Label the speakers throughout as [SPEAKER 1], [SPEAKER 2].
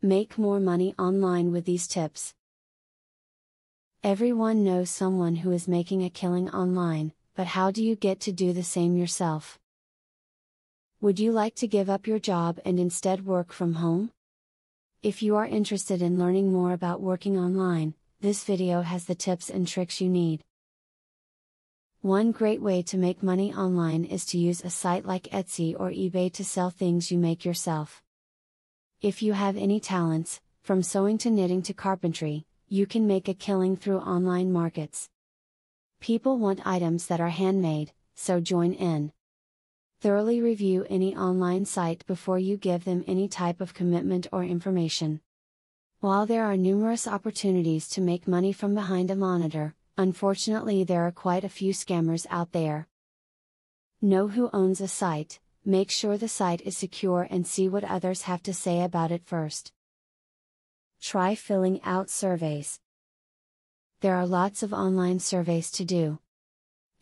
[SPEAKER 1] Make more money online with these tips. Everyone knows someone who is making a killing online, but how do you get to do the same yourself? Would you like to give up your job and instead work from home? If you are interested in learning more about working online, this video has the tips and tricks you need. One great way to make money online is to use a site like Etsy or eBay to sell things you make yourself. If you have any talents, from sewing to knitting to carpentry, you can make a killing through online markets. People want items that are handmade, so join in. Thoroughly review any online site before you give them any type of commitment or information. While there are numerous opportunities to make money from behind a monitor, unfortunately there are quite a few scammers out there. Know who owns a site, make sure the site is secure and see what others have to say about it first. Try filling out surveys. There are lots of online surveys to do.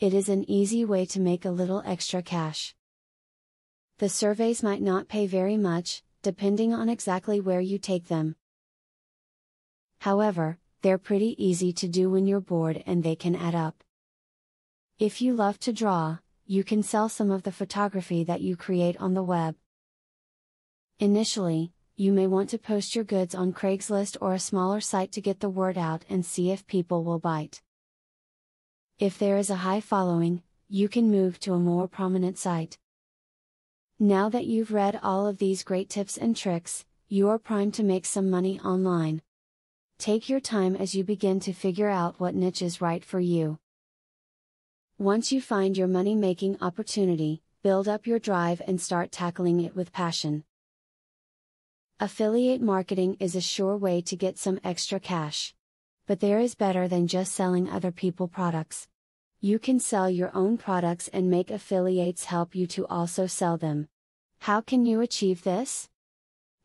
[SPEAKER 1] It is an easy way to make a little extra cash. The surveys might not pay very much, depending on exactly where you take them. However, they're pretty easy to do when you're bored and they can add up. If you love to draw, you can sell some of the photography that you create on the web. Initially, you may want to post your goods on Craigslist or a smaller site to get the word out and see if people will bite. If there is a high following, you can move to a more prominent site. Now that you've read all of these great tips and tricks, you are primed to make some money online. Take your time as you begin to figure out what niche is right for you. Once you find your money-making opportunity, build up your drive and start tackling it with passion. Affiliate marketing is a sure way to get some extra cash. But there is better than just selling other people's products. You can sell your own products and make affiliates help you to also sell them. How can you achieve this?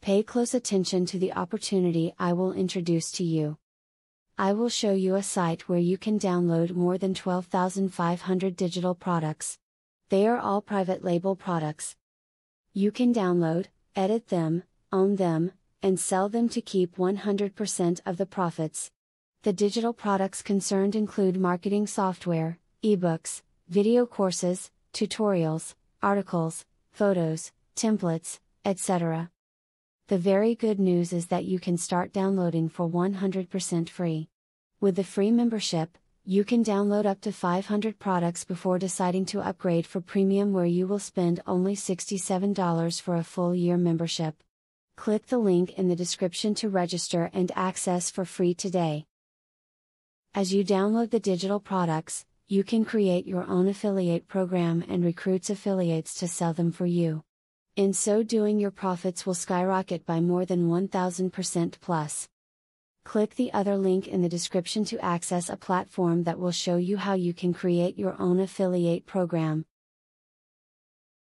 [SPEAKER 1] Pay close attention to the opportunity I will introduce to you. I will show you a site where you can download more than 12,500 digital products. They are all private label products. You can download, edit them, own them, and sell them to keep 100% of the profits. The digital products concerned include marketing software, ebooks, video courses, tutorials, articles, photos, templates, etc. The very good news is that you can start downloading for 100% free. With the free membership, you can download up to 500 products before deciding to upgrade for premium, where you will spend only $67 for a full year membership. Click the link in the description to register and access for free today. As you download the digital products, you can create your own affiliate program and recruit affiliates to sell them for you. In so doing, your profits will skyrocket by more than 1000% plus. Click the other link in the description to access a platform that will show you how you can create your own affiliate program.